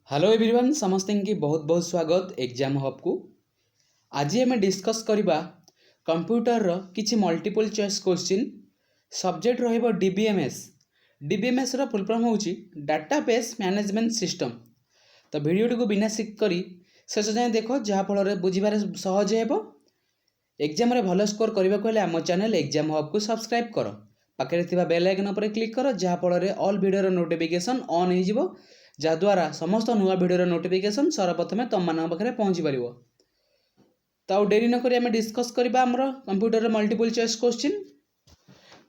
Hello everyone समस्त की बहुत बहुत स्वागत एग्जाम हब को। आज आम डिस्कस करवा कंप्यूटर रो किछि मल्टीपल चॉइस क्वेश्चन। सब्जेक्ट रहिबो डीबीएमएस। डीबीएमएस रो फुल फॉर्म होची डाटाबेस मैनेजमेंट सिस्टम। तो वीडियो को बिना स्किप करी शेष जाए देखो जहाँ फल बुझे सहज हेबो। एग्जाम रे भल स्कोर करबा को हेले आम चैनल एग्जाम हब को सब्सक्राइब करो। पाखे थिबा बेल आइकन पर क्लिक करो जहाँ फल ऑल वीडियो नोटिफिकेशन ऑन हो जहाद्वारा समस्त नुआ भिडियो नोटिफिकेशन सर्वप्रथम तुम मान पाखे पहुँची पार। तो डेरी नक डिस्कस करवा computer multiple choice question.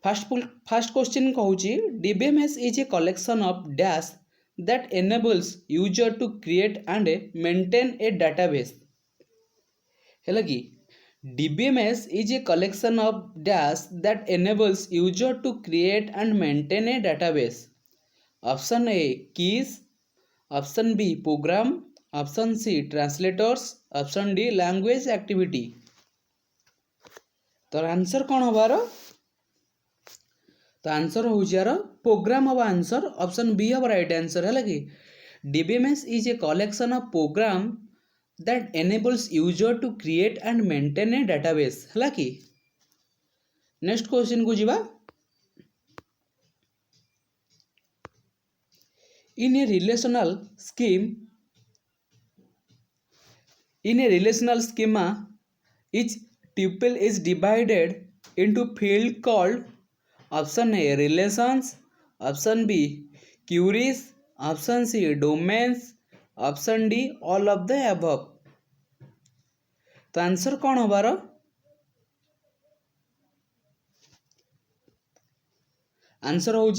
First question कहूँ DBMS is a collection of dash that enables user to create and maintain a database. है कि DBMS is a collection of dash that enables user to create and maintain a database. Option A keys, option B program, option C translators, option D language activity. तो answer कौन हबार? तो answer हो program हम answer. Option B हम right answer है कि DBMS is a collection of program that enables user to create and maintain a database. है कि नेक्स्ट क्वेश्चन को जीवा। In a relational schema, each tuple is divided into field called option A relations, option B queries, option C domains, option D all of the above। तो answer कौन हबार? Answer हो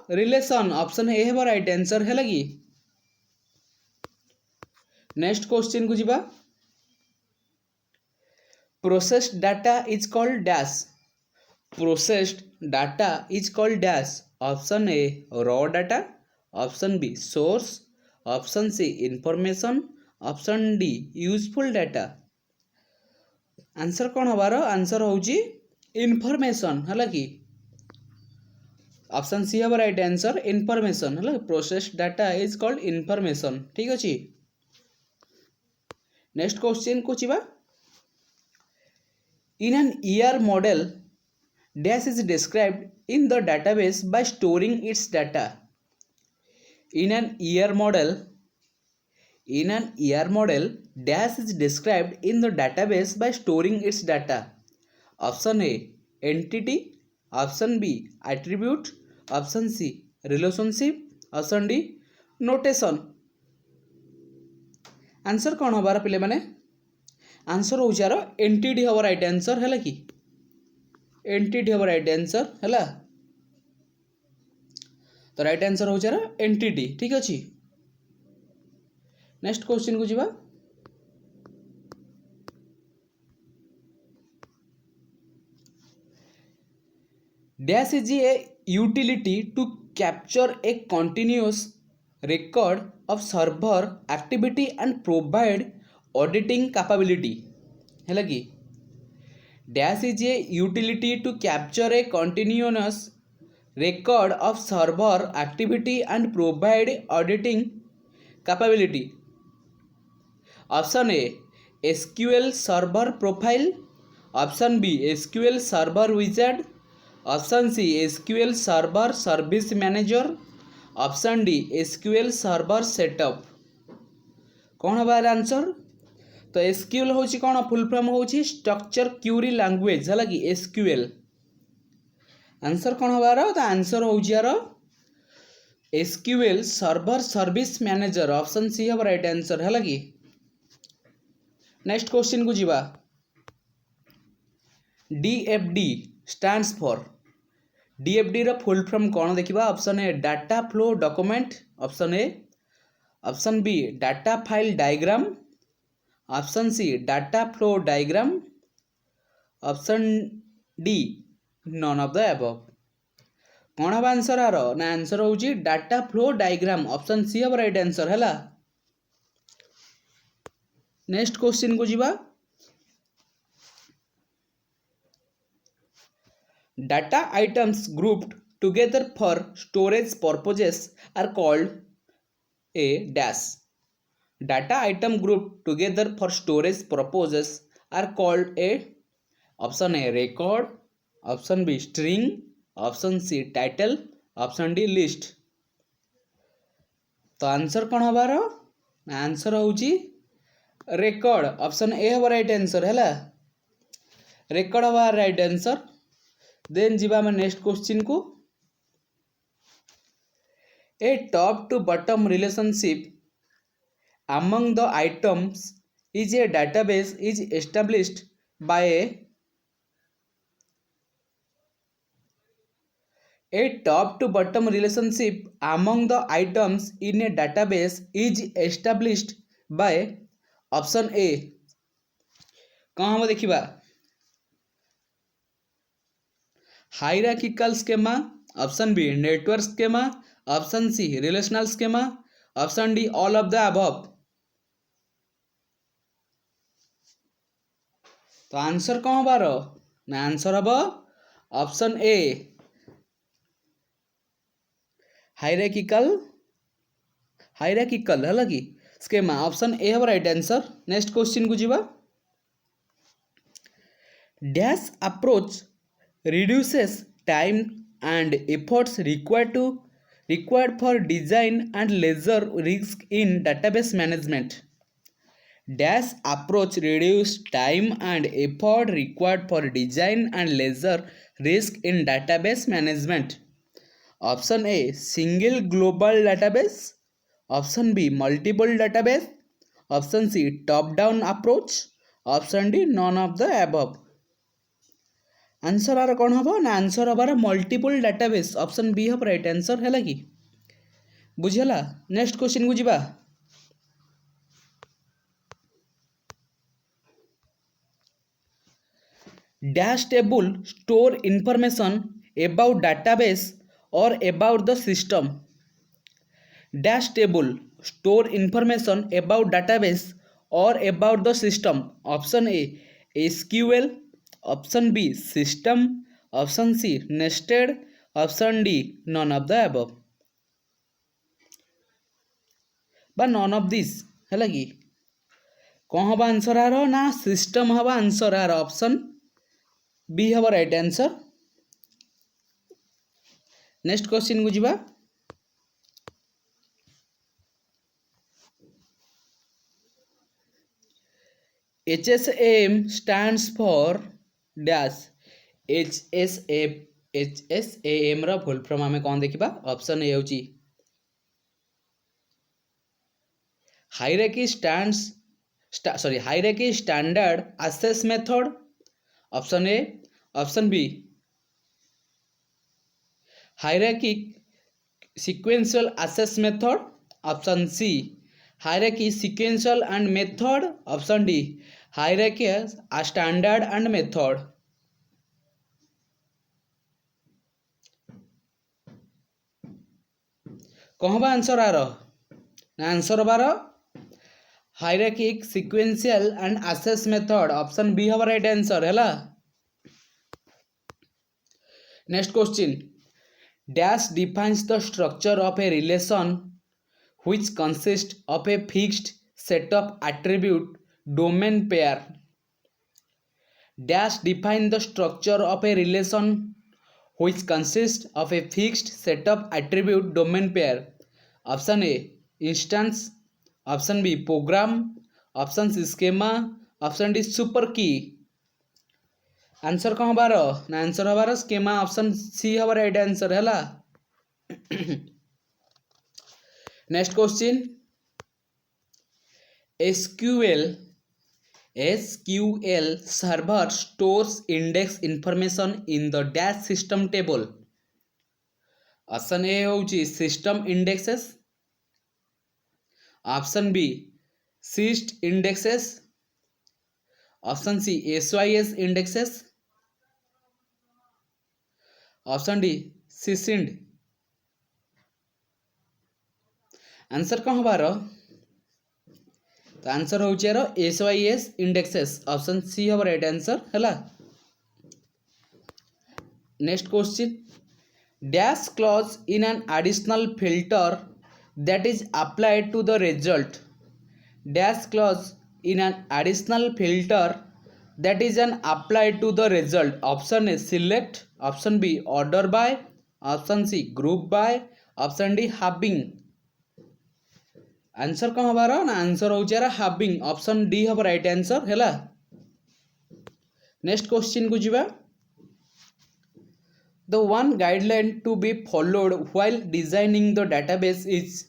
relation. Option A है right answer है कि next question को जीवा। Processed data is called dash. Processed data is called dash. Option A raw data, option B source, option C information, option D useful data. Answer कौन हबार? Answer होची information. है कि option C हम right answer information. है processed data is called information. ठीक अच्छे। Next question को जीवा। In an ER model dash is described in the database by storing its data. In an ER model dash is described in the database by storing its data. Option A entity, option B attribute, option C relationship, option D notation. Answer कौन हबार पिले माने? Answer हो entity हम right answer है कि entity हम right answer है। तो राइट आंसर हो एंटिटी। ठीक अच्छे। नेक्स्ट क्वेश्चन को जीवा। Dash is a utility to capture a continuous record of server activity and provide auditing capability। है कि dash is a utility to capture a continuous record of server activity and provide auditing capability। Option A SQL server profile, option B SQL server wizard, option C SQL server service manager, option D SQL server setup. कौन हबार answer? तो SQL होची कौन full form होची structure query language. है कि SQL. Answer कौन हबार? तो आंसर होची SQL server service manager. Option C हम राइट आंसर है कि नेक्स्ट क्वेश्चन को जीवा। DFD stands for. डीएफडी रो फुल फॉर्म कौन देखिबा। Option A data flow document, option A, option B data file diagram, option C data flow diagram, option D none of the above. कौन हम answer आर ना? Answer होची data flow diagram. Option C हम right answer है। Next question को जीवा। Data items grouped together for storage purposes are called a dash। Data item grouped together for storage purposes are called a option A record, option B string, option C title, option D list. तो answer कौन हबार answer होची record option A हवा right answer है record हवा right answer then जीवा हम next question को a top to bottom relationship among the items is a database is established by a top to bottom relationship among the items in a database is established by option A कौन हम देखिबा hierarchical schema option B network schema option C relational schema option D all of the above तो answer कौन हबार ना answer हम option A hierarchical है कि स्केमा ऑप्शन ए हम राइट आंसर नेक्स्ट क्वेश्चन को जीवा dash approach reduces time and efforts required for design and leisure risk in database management dash approach reduce time and effort required for design and leisure risk in database management option A single global database option B multiple database option C top down approach option D none of the above answer are कौन हम ना answer हबार multiple database option B हम right answer है कि बुझेला next question को जीवा dash table store information about database और about the system dash table store information about database और about the system option A SQL option B system option C nested option D none of the above बा none of this है कि कौन हम answer आर ना system हम answer आर ऑप्शन बी हम राइट आंसर नेक्स्ट क्वेश्चन को जीवा HSAM stands for डैश HSAM रा फुल फॉर्म आमे कौन देखिबा ऑप्शन ए होची hierarchy standard access method option A option B hierarchy sequential access method option C hierarchy sequential and method option D hierarchy standard and method कौन हम answer आर answer हबार hierarchy sequential and access method option B हम right answer है next question dash defines the structure of a relation which consists of a fixed set of attribute domain pair dash define the structure of a relation which consists of a fixed set of attribute domain pair option A instance option B program option C schema option D super key answer कौन हबार ना answer हबार schema option C हबार right answer है next question SQL server stores index information in the dash system table option A होची system indexes option B सिस्ट indexes option C SYS indexes option D सिसिंड answer कौन हबार तो answer होची यार SYS इंडेक्सेस ऑप्शन सी हम right answer है next question dash clause in an additional filter that is applied to the result dash clause in an additional filter that is an applied to the result. Option A select, option B order by, option C group by, option D having. Answer कौन हबार ना answer हो having. Option D हम right answer है. Next question को जीवा. The one guideline to be followed while designing the database is.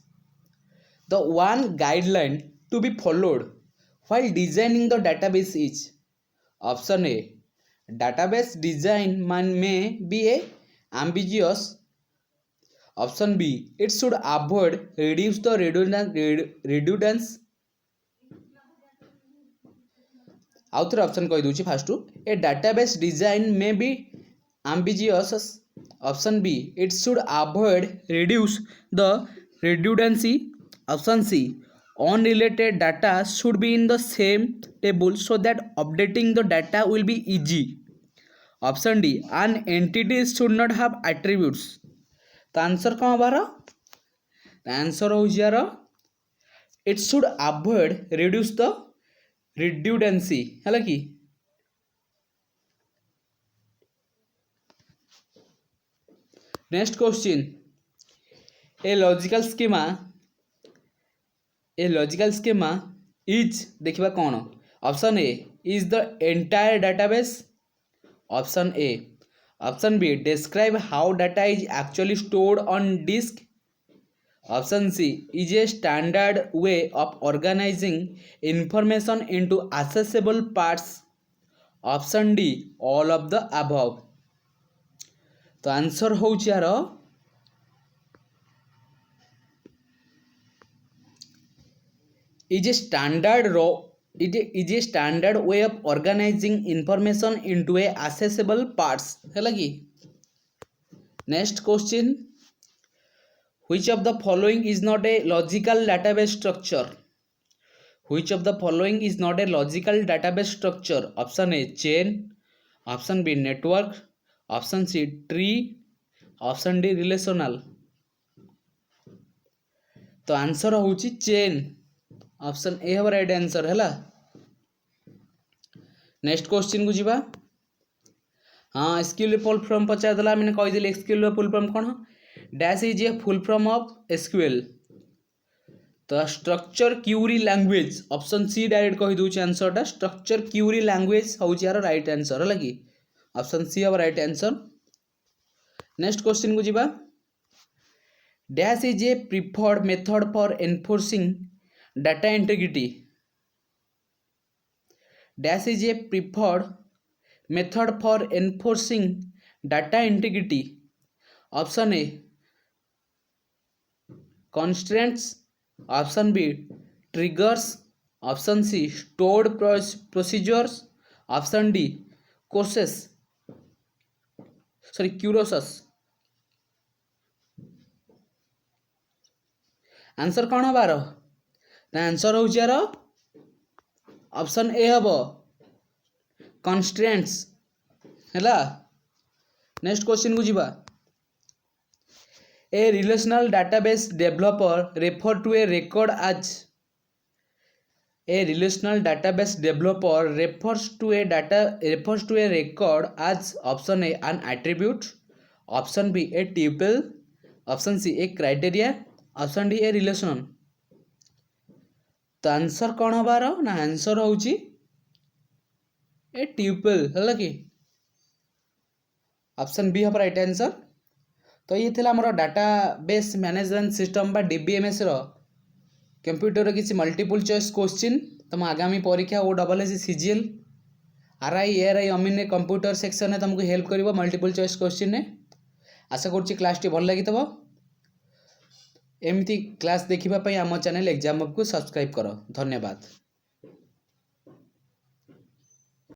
The one guideline to be followed while designing the database is. Option A database design may be a ambiguous. Option B it should avoid reduce the redundance. आउथर option कहि दूची fast A database design may be ambiguous. Option B it should avoid reduce the redundancy. Option C unrelated data should be in the same table so that updating the data will be easy. Option D an entity should not have attributes. तो answer कौन हबार answer हो यार it should avoid reduce the redundancy है कि. Next question a logical schema is देखिबा कौन. Option A is the entire database. Option A. Option B describe how data is actually stored on disk. Option C is a standard way of organizing information into accessible parts. Option D all of the above. तो answer हो यार is a standard way of organizing information into a accessible parts है कि. Next question which of the following is not a logical database structure. Which of the following is not a logical database structure. Option A chain, option B network, option C tree, option D relational. तो answer होची chain. Option A हम right answer है. Next question को जीवा. हाँ SQL full form पचारदेला मैंने कहीदेली एसक्यूएल फुल फॉर्म कौन dash is a full form of SQL. तो structure query language option C direct कही दूची आंसरटा स्ट्रक्चर क्यूरी लैंग्वेज हूँ यार राइट आंसर है कि. ऑप्शन सी हम राइट आंसर. नेक्स्ट क्वेश्चन को जीवा. Dash is A preferred method for enforcing data integrity. Dash is a preferred method for enforcing data integrity. Option A constraints. Option B triggers. Option C stored procedures. Option D courses. Curoses. Answer कौन हबार answer हो यार option A हम constraints है. Next question को जीवा. A relational database developer refer to a record as. A relational database developer refers to a record as. Option A an attribute. Option B a tuple. Option C a criteria. Option D a relation. तो answer कौन हबार ना answer होची a tuple है कि. Option B हम right answer. तो ये थिला हमर डाटाबेस मैनेजमेंट सिस्टम बा डीबीएमएस रो कंप्यूटर किसी मल्टीपल चॉइस क्वेश्चन तुम आगामी परीक्षा ओ डबल सीजीएल आरआई एआरआई अमीन कंप्यूटर सेक्शन में तुमको हेल्प करिवो मल्टीपल चॉइस क्वेश्चन ने. आशा करूँ क्लास टी भल लगी एमती क्लास देखा आम चैनल एग्जाम हब को सब्सक्राइब करो. धन्यवाद.